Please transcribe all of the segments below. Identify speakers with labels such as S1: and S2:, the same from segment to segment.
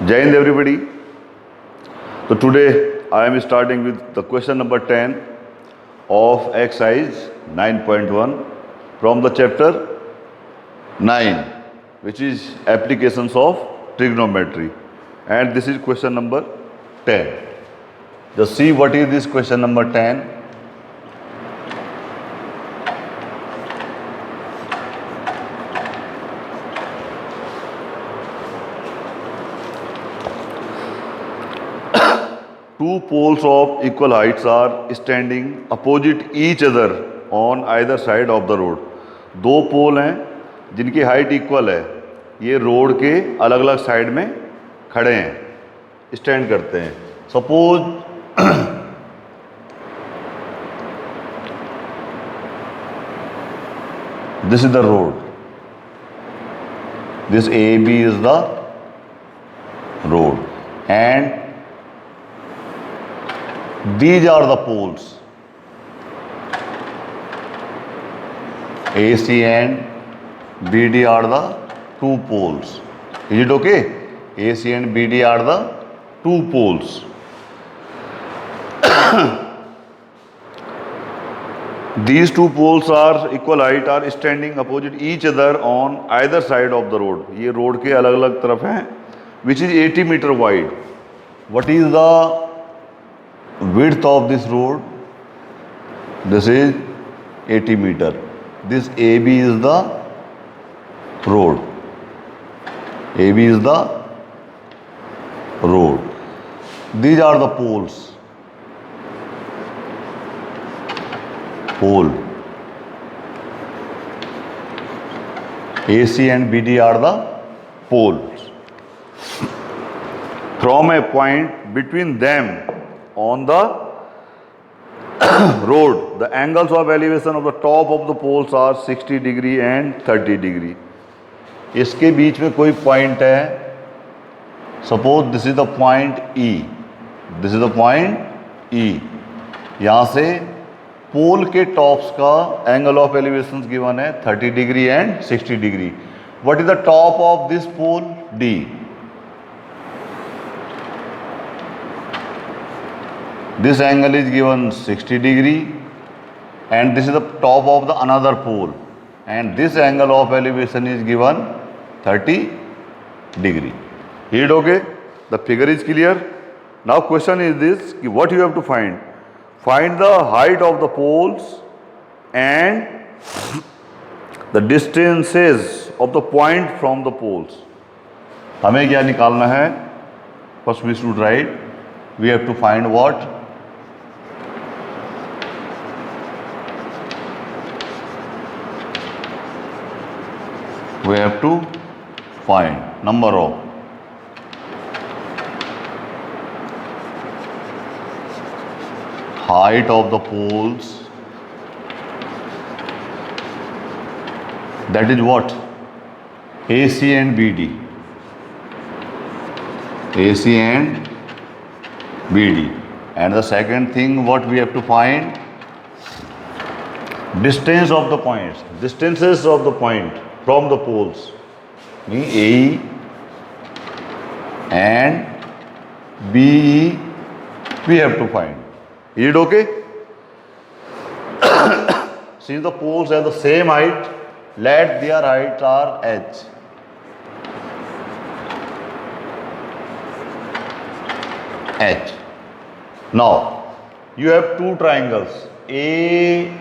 S1: Jai Hind everybody. So today I am starting with the question number 10 of exercise 9.1 from the chapter 9, which is applications of trigonometry, and this is question number 10. Just see what is this question number 10. Two poles of equal heights are standing opposite each other on either side of the road. दो पोल हैं जिनकी height equal है, ये road के अलग अलग side में खड़े हैं, स्टैंड करते हैं. Suppose this is the road, this AB is the road, and these are the poles, AC and BD are the two poles. Is it okay? AC and BD are the two poles. These two poles are equal height, are standing opposite each other on either side of the road. ये road के अलग अलग तरफ हैं, which is 80 meter wide. What is the width of this road? This is 80 meter. This AB is the road. AB is the road. These are the poles. Pole. AC and BD are the poles. From a point between them on the road, the angles of elevation of the top of the poles are 60 degree and 30 degree. इसके बीच में कोई point है, suppose this is the point E, this is the point E. यहाँ से पोल के tops का angle of elevation given है 30 degree and 60 degree. What is the top of this pole? D. This angle is given 60 degree, and this is the top of the another pole, and this angle of elevation is given 30 degree. Is it okay? The figure is clear. Now question is this, what you have to find? Find the height of the poles and the distances of the point from the poles. हमें क्या निकालना है? First we should write, we have to find what? We have to find number of height of the poles, that is what? AC and BD. AC and BD. And the second thing what we have to find? Distance of the points, distances of the point from the poles, mean AE and BE we have to find. Is it okay? Since the poles have the same height, let their heights are H. H. Now you have two triangles AEC.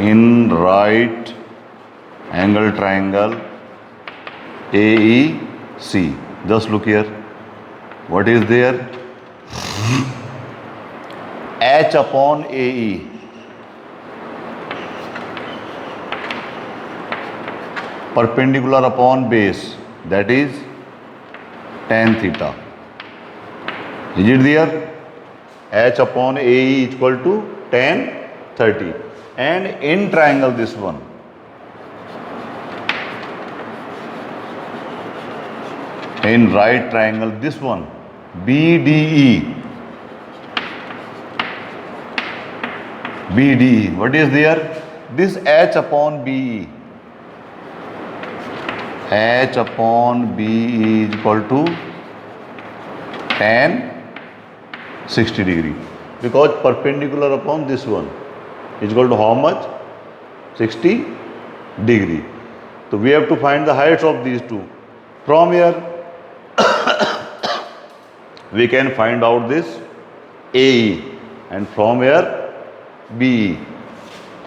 S1: In right angle triangle AEC. Just look here. What is there? H upon AE. Perpendicular upon base. That is tan theta. Is it there? H upon AE equal to tan 30. And in triangle this one, in right triangle this one, BDE. BDE, what is there? This H upon BE, H upon B is equal to tan 60 degree, because perpendicular upon this one is equal to how much? 60 degree. So we have to find the heights of these two. From here we can find out this AE, and from here BE.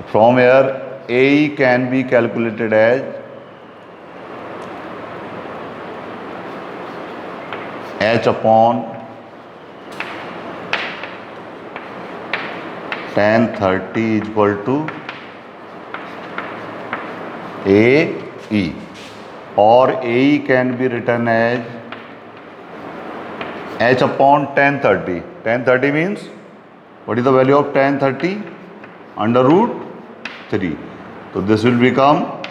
S1: From here AE can be calculated as H upon tan 30 is equal to AE, or AE can be written as H upon tan 30. Tan 30 means, what is the value of tan 30? Under root 3. So this will become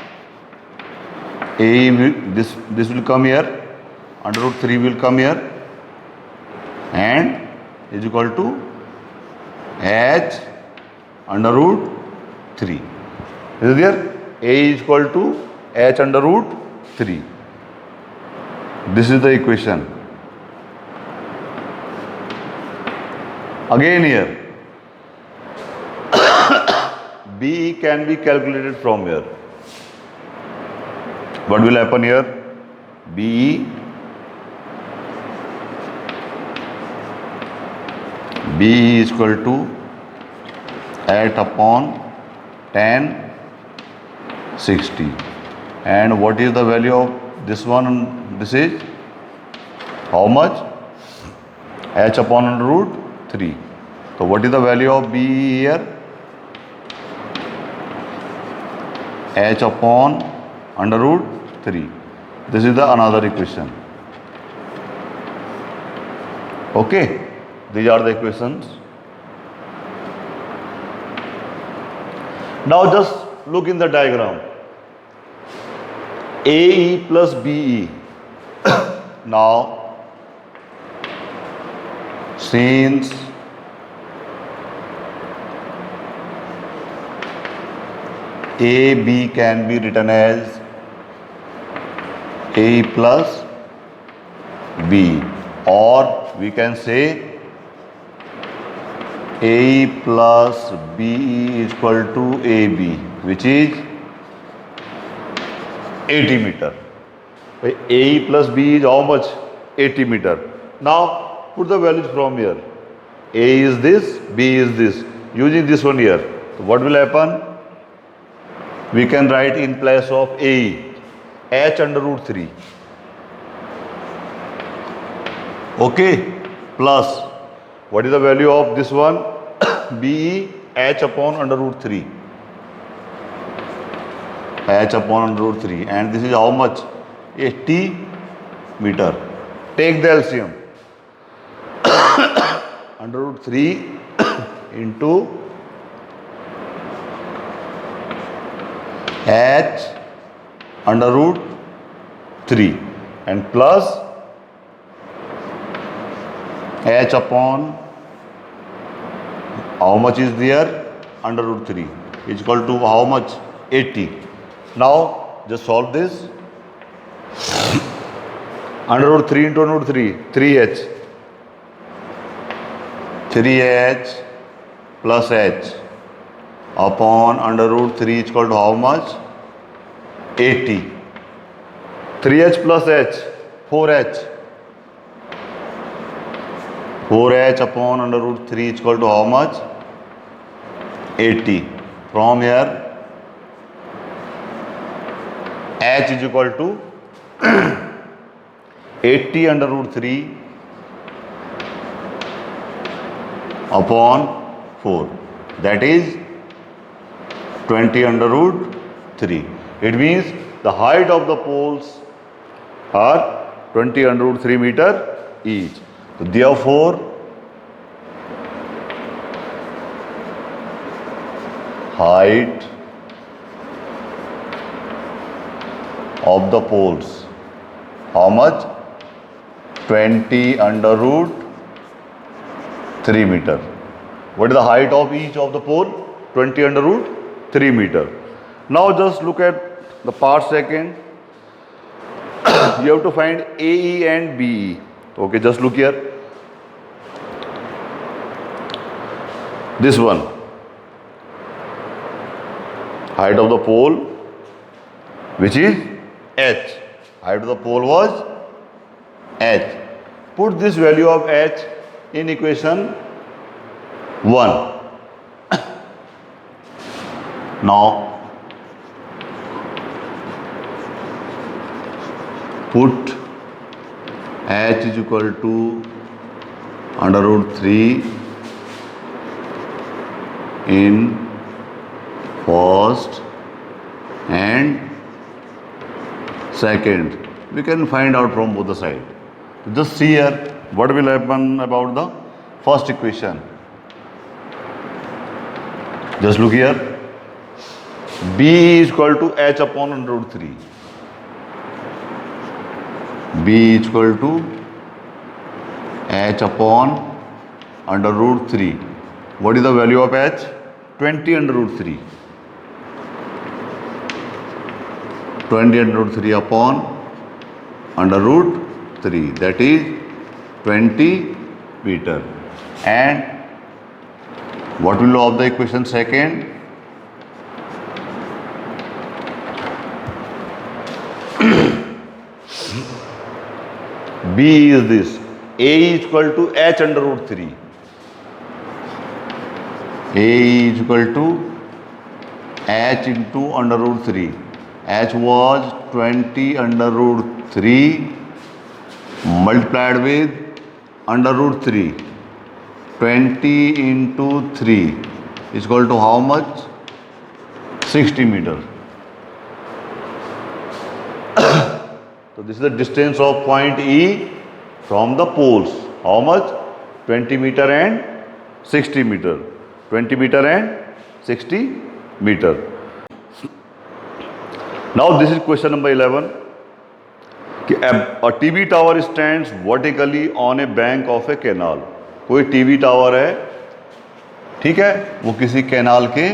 S1: AE, this will come here, under root 3 will come here, and is equal to H under root 3. Is it there? A is equal to H under root 3. This is the equation. Again here, BE can be calculated from here. What will happen here? BE is equal to 8 upon tan 60. And what is the value of this one? This is how much? H upon under root 3. So what is the value of BE here? H upon under root 3. This is the another equation. Okay, these are the equations. Now just look in the diagram. AE plus BE. Now since AB can be written as A plus B, or we can say A plus BE is equal to AB, which is 80 meter. AE plus B is how much? 80 meter. Now put the values from here. A is this, B is this. Using this one here, so what will happen? We can write in place of AE, H under root 3. Okay, plus what is the value of this one? BE, H upon under root 3. H upon under root 3, and this is how much? 80 meter. Take the LCM. Under root 3 into H under root 3, and plus H upon how much is there? Under root 3 is equal to how much? 80. Now just solve this. Under root 3 into under root 3, 3H. 3H plus H upon under root 3 is equal to how much? 80. 3H plus H, 4H. 4H upon under root 3 is equal to how much? 80. From here, H is equal to 80 under root 3 upon 4. That is 20 under root 3. It means the height of the poles are 20 under root 3 meter each. So therefore, height of the poles, how much? 20 under root 3 meter. What is the height of each of the pole? 20 under root 3 meter. Now just look at the part second. You have to find AE and BE. Okay, just look here. This one, height of the pole, which is h. Height of the pole was h. Put this value of h in equation 1. Now put h is equal to under root 3 in first and second. We can find out from both the sides. Just see here what will happen about the first equation. Just look here. B is equal to h upon under root 3. B is equal to h upon under root 3. What is the value of h? 20 under root 3. 20 under root 3 upon under root 3. That is 20 meter. And what will of the equation second? B is this. A is equal to h under root 3. A is equal to h into under root 3. H was 20 under root 3 multiplied with under root 3. 20 into 3 is equal to how much? 60 meter. So this is the distance of point E from the poles. How much? 20 meter and 60 meter. 20 meter and 60 meter. Now this is question number 11. A TV tower stands vertically on a bank of a canal. कोई TV tower है, ठीक है, वो किसी canal के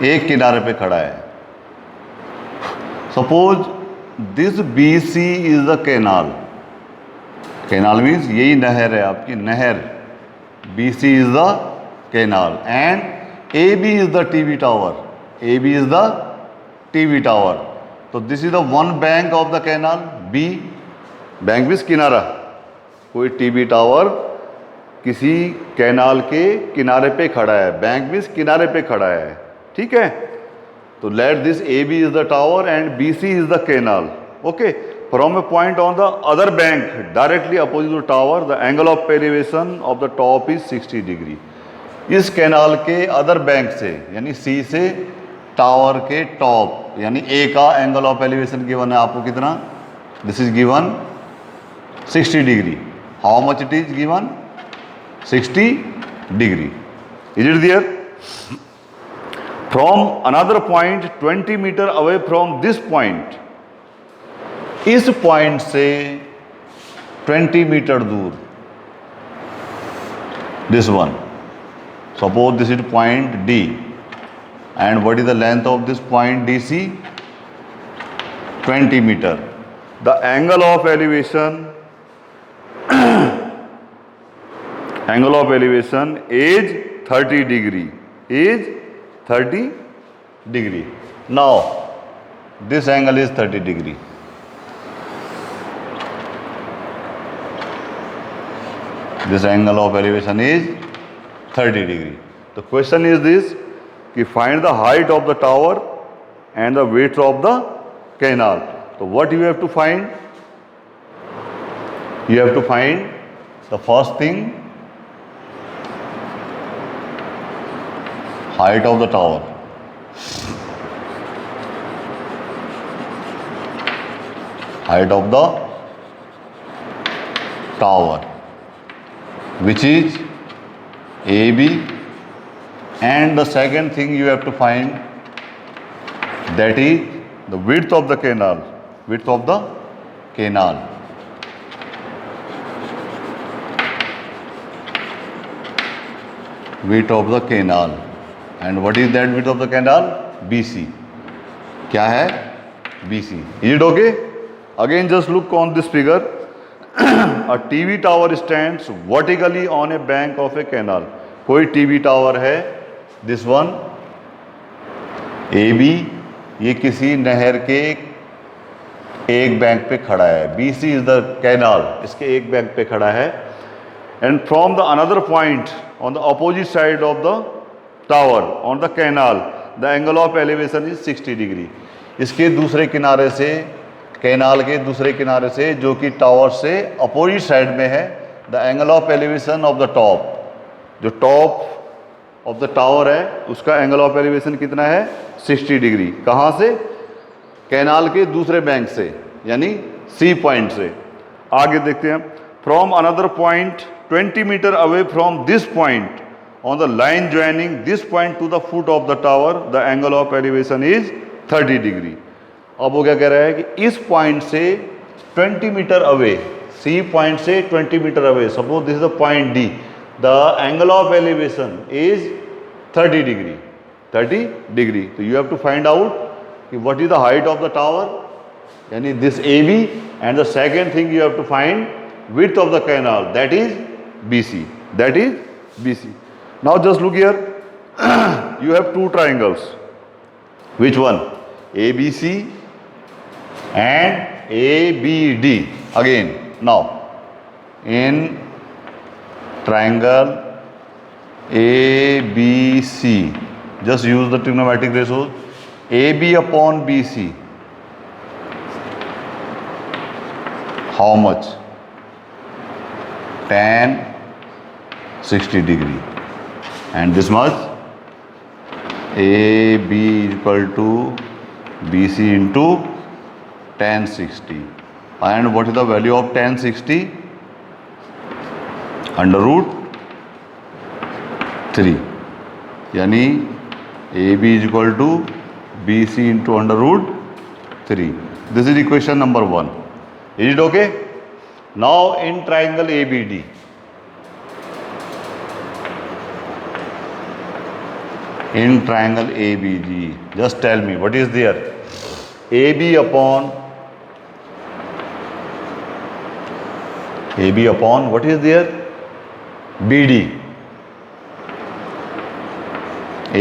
S1: एक किनारे पे खड़ा है. Suppose this BC is the canal. Canal means यही नहर है आपकी नहर. BC is the canal and AB is the TV tower. AB is the TV tower. So this is the one bank of the canal. B bank means किनारा. कोई TV tower किसी canal के किनारे पे खड़ा है. बैंक मीन्स किनारे पे खड़ा है, ठीक है. तो let this AB is the tower and BC is the canal. Okay. From a point on the other bank directly opposite to tower, the angle of elevation of the top is 60 degree. इस canal के other bank से यानी C से tower के top यानी A का angle of elevation given है आपको कितना? This is given 60 degree. How much it is given? 60 degree. Is it there? From another point 20 meter away from this point, इस पॉइंट से 20 मीटर दूर, this one, suppose this is point D, and what is the length of this point DC? 20 meter. The angle of elevation is 30 degree. Is 30 degree. Now this angle is 30 degree. This angle of elevation is 30 degree. The question is this, कि find the height of the tower and the width of the canal. So what you have to find? You have to find the first thing, height of the tower. Height of the tower, which is AB, and the second thing you have to find, that is the width of the canal. Width of the canal. Width of the canal. And what is that width of the canal? BC. क्या है? BC. Is it okay? Again just look on this figure. A TV tower stands vertically on a bank of a canal. कोई TV tower है, this one AB, ये किसी नहर के एक bank पे खड़ा है. BC is the canal, इसके एक बैंक पे खड़ा है. And from the another point on the opposite side of the tower on the canal, the angle of elevation is 60 degree. इसके दूसरे किनारे से, कैनाल के दूसरे किनारे से, जो कि टावर से अपोजिट साइड में है, the angle of elevation of the top, जो टॉप ऑफ द टावर है उसका एंगल ऑफ एलिवेशन कितना है? 60 डिग्री. कहाँ से? कैनाल के दूसरे बैंक से, यानी सी पॉइंट से. आगे देखते हैं. From another point 20 metre away from this point on the line joining this point to the foot of the tower, the angle of elevation is 30 degree. अब वो क्या कह रहा है कि इस पॉइंट से 20 मीटर अवे, सी पॉइंट से 20 metre away, suppose this is the point D, the angle of elevation is 30 degree. 30 degree. तो you have to find out कि what is the height of the tower, यानी this AB, and the second thing you have to find width of the canal, that is BC. That is BC. Now just look here. You have two triangles. Which one? ABC and ABD. Again, now in triangle ABC, just use the trigonometric ratios. AB upon BC, how much? Tan 60 degree. And this much? AB equal to BC into tan 60. And what is the value of tan 60? Under root 3. यानी AB is equal to BC into under root 3. This is equation number 1. Is it okay? Now in triangle ABD, in triangle ABD, just tell me what is there? AB upon what is there? BD.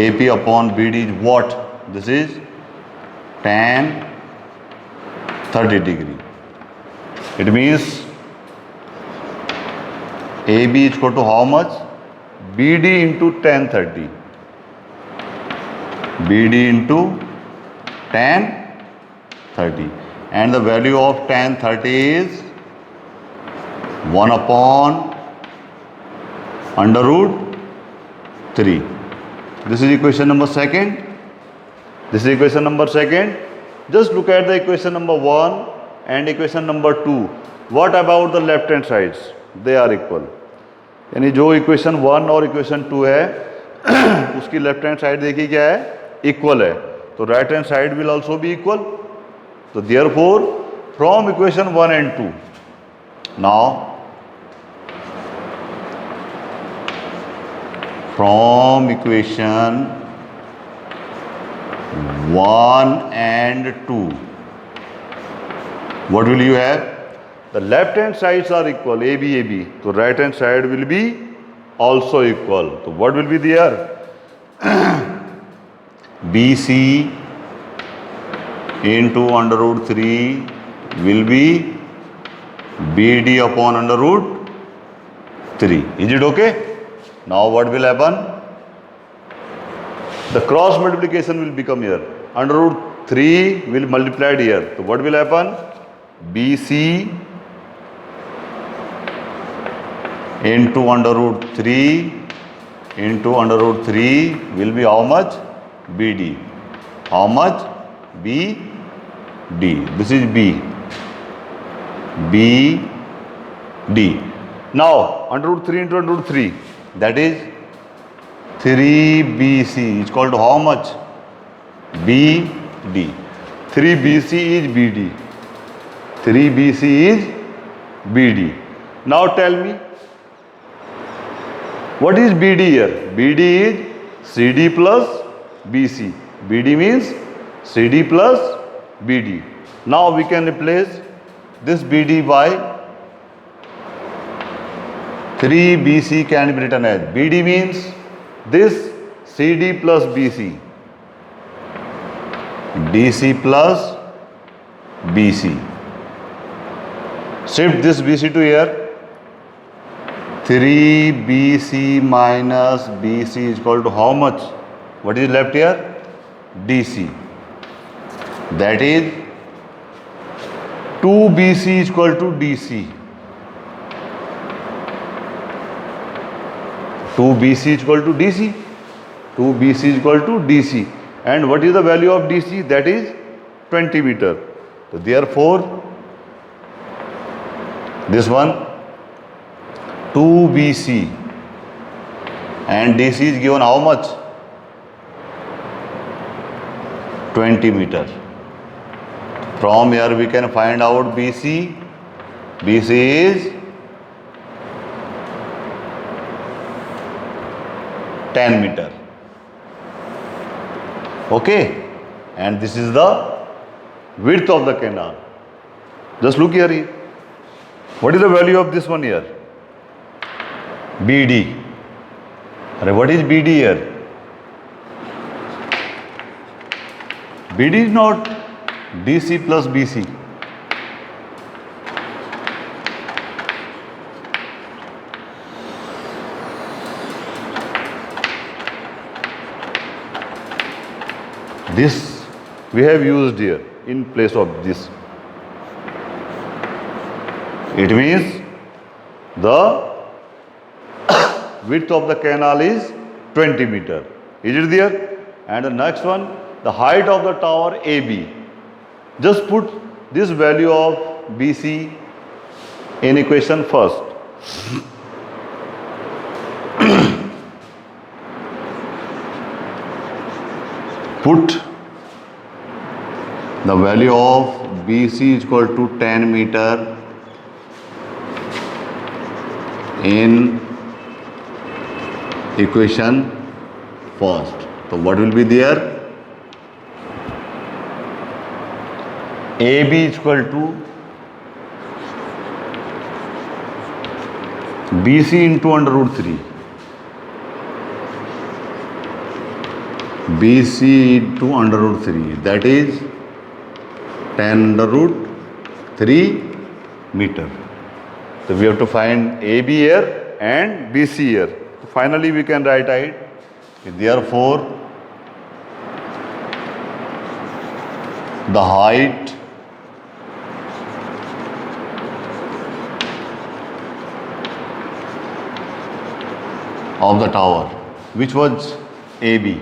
S1: AP upon BD is what? This is tan 30 degree. It means AB is equal to how much? BD into tan 30. BD into tan 30. And the value of tan 30 is 1 upon under root 3. This is equation number 2. This is equation number 2. Just look at the equation number 1 and equation number 2. What about the left hand sides? They are equal. यानी जो equation 1 और equation 2 है उसकी left hand side देखिए क्या है? Equal है. तो right hand side will also be equal. तो therefore from equation 1 and 2, now from equation 1 and 2, what will you have? The left hand sides are equal, AB, AB. So right hand side will be also equal. So what will be there? BC into under root 3 will be BD upon under root 3. Is it okay? Now what will happen? The cross multiplication will become here. Under root 3 will multiply here. So what will happen? BC into under root 3 into under root 3 will be how much? BD. How much? BD. This is B. BD. Now under root 3 into under root 3, that is 3BC is called how much? BD. 3BC is BD. 3BC is BD. Now tell me, what is BD here? BD is CD plus BC. BD means CD plus BD. Now we can replace this BD by 3BC can be written as BD means this CD plus BC, DC plus BC. Shift this BC to here. 3BC minus BC is equal to how much? What is left here? DC. That is 2BC is equal to DC. 2BC is equal to DC. 2BC is equal to DC. And what is the value of DC? That is 20 meter. So therefore, this one 2BC and DC is given how much? 20 meter. From here we can find out BC. BC is 10 meter. Okay, and this is the width of the canal. Just look here. What is the value of this one here? BD. What is BD here? BD is not DC plus BC. This we have used here in place of this. It means the width of the canal is 20 meter. Is it there? And the next one, the height of the tower AB. Just put this value of BC in equation first. Put the value of BC is equal to 10 meter in equation first. So what will be there? AB is equal to BC into under root 3. BC into under root 3, that is 10 under root 3 meter. So we have to find AB here and BC here. So finally we can write it. Therefore, the height of the tower, which was AB,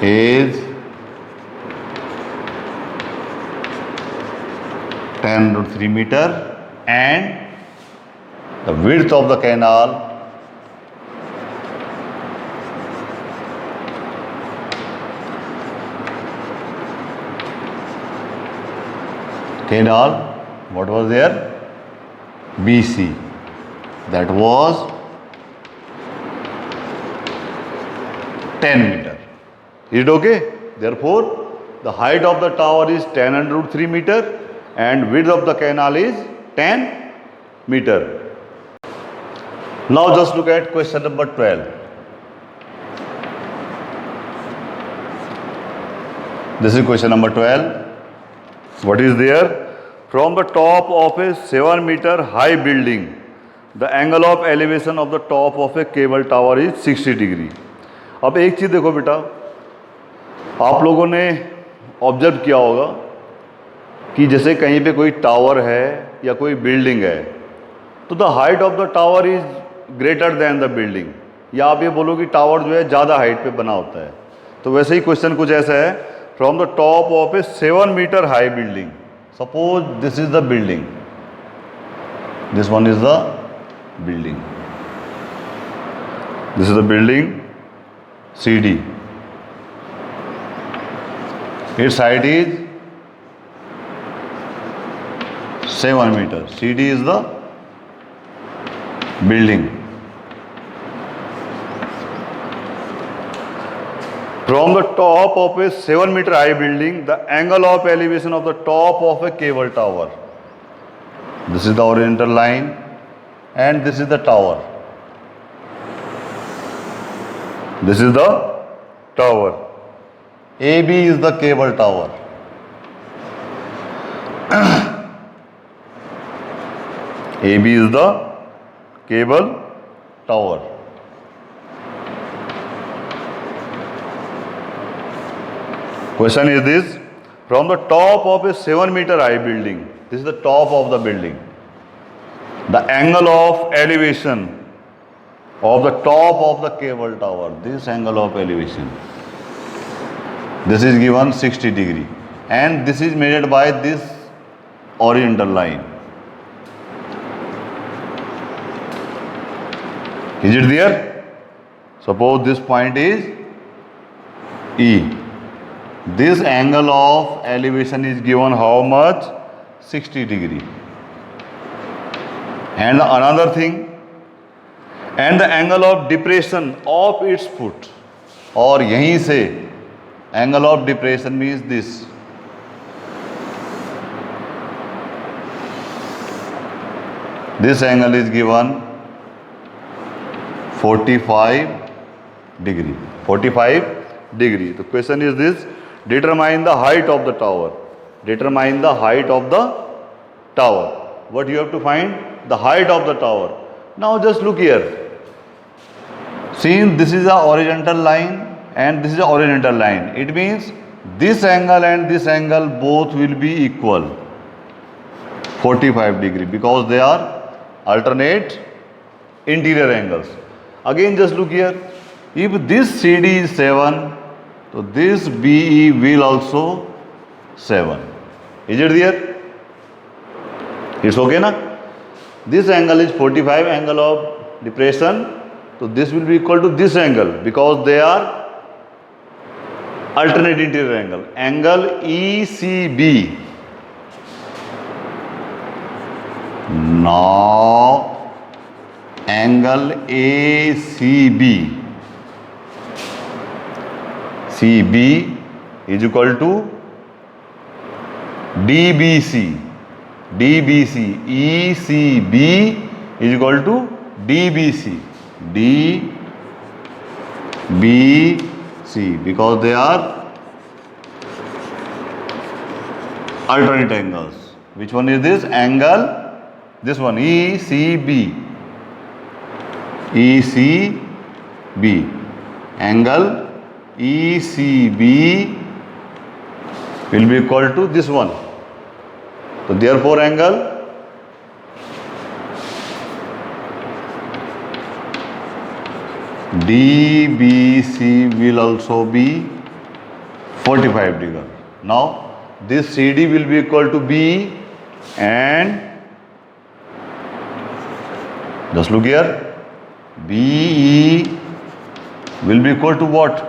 S1: is 10√3 meter, and the width of the canal what was there? BC, that was 10 meter. Is it okay? Therefore, the height of the tower is 10√3 meter and width of the canal is 10 meter. Now just look at question number 12. This is question number 12. What is there? From the top of a 7 meter high building, the angle of elevation of the top of a cable tower is 60 degree. अब एक चीज़ देखो बेटा, आप लोगों ने observe किया होगा कि जैसे कहीं पे कोई टावर है या कोई बिल्डिंग है, तो the height of the tower is greater than the building, या आप ये बोलो कि टावर जो है ज़्यादा हाइट पे बना होता है. तो वैसे ही क्वेश्चन कुछ ऐसा है, from the top of a 7 metre high building, suppose this is the building, this one is the building, this is the building CD. Its height is 7 meter. CD is the building. From the top of a 7-meter high building, the angle of elevation of the top of a cable tower. This is the horizontal line and this is the tower. This is the tower. AB is the cable tower. AB is the cable tower. Question is this: from the top of a 7-meter high building, this is the top of the building, the angle of elevation of the top of the cable tower, this angle of elevation, this is given 60 degree and this is measured by this horizontal line. Is it there? Suppose this point is E. This angle of elevation is given how much? 60 degree. And another thing, and the angle of depression of its foot, और यहीं से angle of depression means this. This angle is given 45 degree. 45 degree. The question is this: determine the height of the tower. Determine the height of the tower. What you have to find? The height of the tower. Now just look here. Since this is a horizontal line and this is a horizontal line, it means this angle and this angle both will be equal, 45 degree, because they are alternate interior angles. Again just look here. If this CD is 7, so this BE will also 7. Is it there? It's okay na? This angle is 45, angle of depression. So this will be equal to this angle because they are alternate interior angle. Angle ECB. Now angle ACB. CB is equal to DBC. DBC. ECB is equal to DBC. DBC, because they are alternate angles. Which one is this? Angle, this one, ECB. ECB. Angle ECB will be equal to this one. So therefore angle DBC will also be 45 degree. Now this CD will be equal to B and just look here, BE will be equal to what?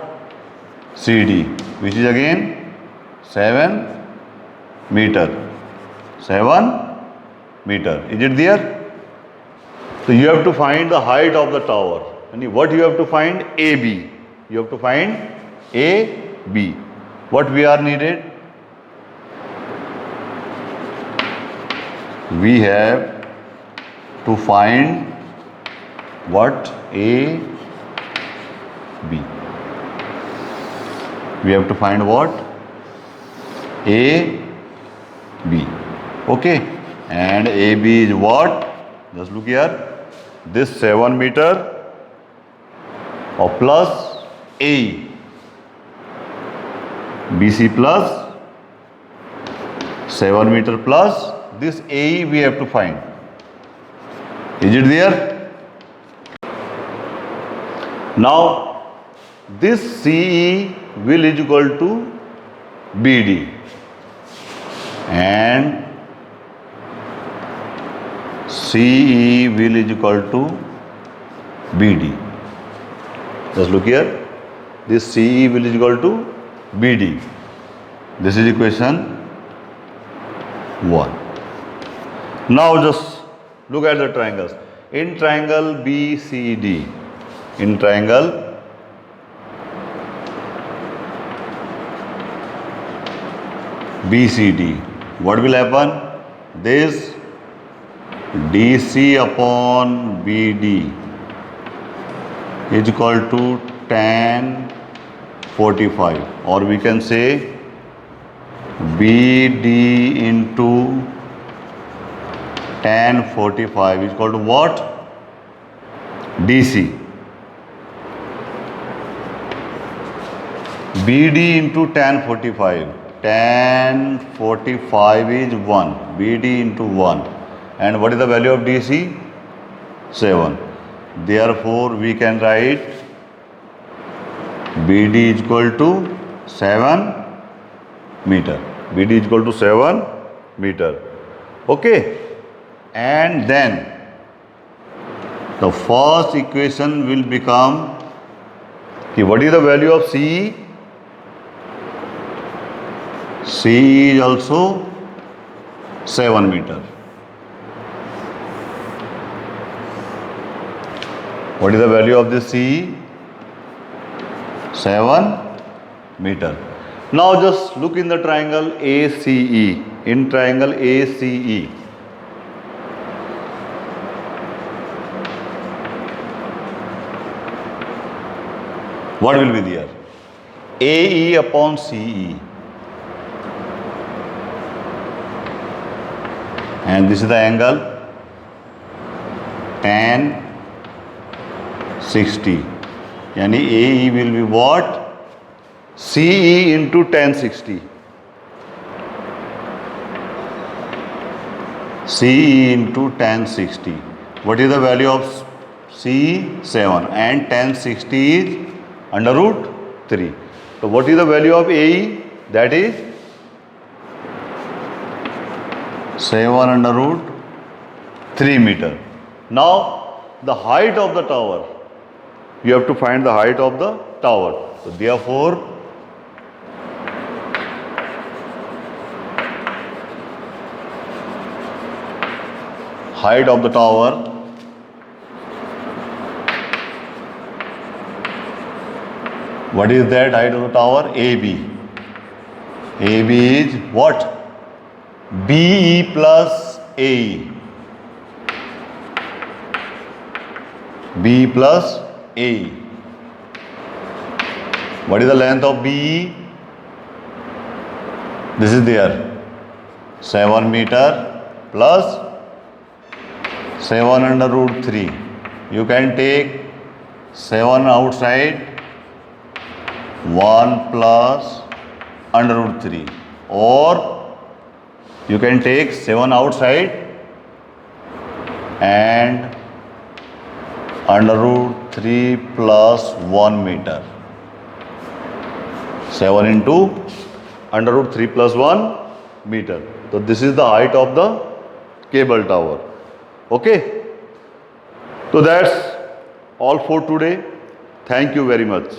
S1: CD, which is again 7 meter. 7 meter. Is it there? So you have to find the height of the tower. And what you have to find? AB. You have to find AB. What we are needed? We have to find what? AB. We have to find what? AB. Okay. And AB is what? Just look here. This 7 meter or plus AE. BC plus 7 meter plus this AE we have to find. Is it there? Now this CE will is equal to BD and CE will is equal to BD. Just look here. This CE will is equal to BD. This is equation 1. Now just look at the triangles. In triangle BCD, in triangle BCD. What will happen? This DC upon BD is equal to tan 45, or we can say BD into tan 45 is equal to what? DC. BD into tan 45. Tan 45 is 1. BD into 1. And what is the value of DC? 7. Therefore, we can write BD is equal to 7 meter. BD is equal to 7 meter. Okay. And then the first equation will become, what is the value of CE? CE is also 7 meter. What is the value of this CE? 7 meter. Now just look in the triangle ACE. In triangle ACE, what will be there? AE upon CE. And this is the angle tan 60. Yani AE will be what? CE into tan 60. CE into tan 60. What is the value of CE? 7. And tan 60 is under root 3. So what is the value of AE? That is 7 under root 3 meter. Now the height of the tower, you have to find the height of the tower. So therefore, height of the tower what is that height of the tower? AB. AB is what? BE plus AE. BE plus AE. What is the length of BE? This is there. 7 meter plus 7 under root 3. You can take 7 outside, 1 plus under root 3, or you can take 7 outside and under root 3 plus 1 meter. 7 into under root 3 plus 1 meter. So this is the height of the cable tower. Okay. So that's all for today. Thank you very much.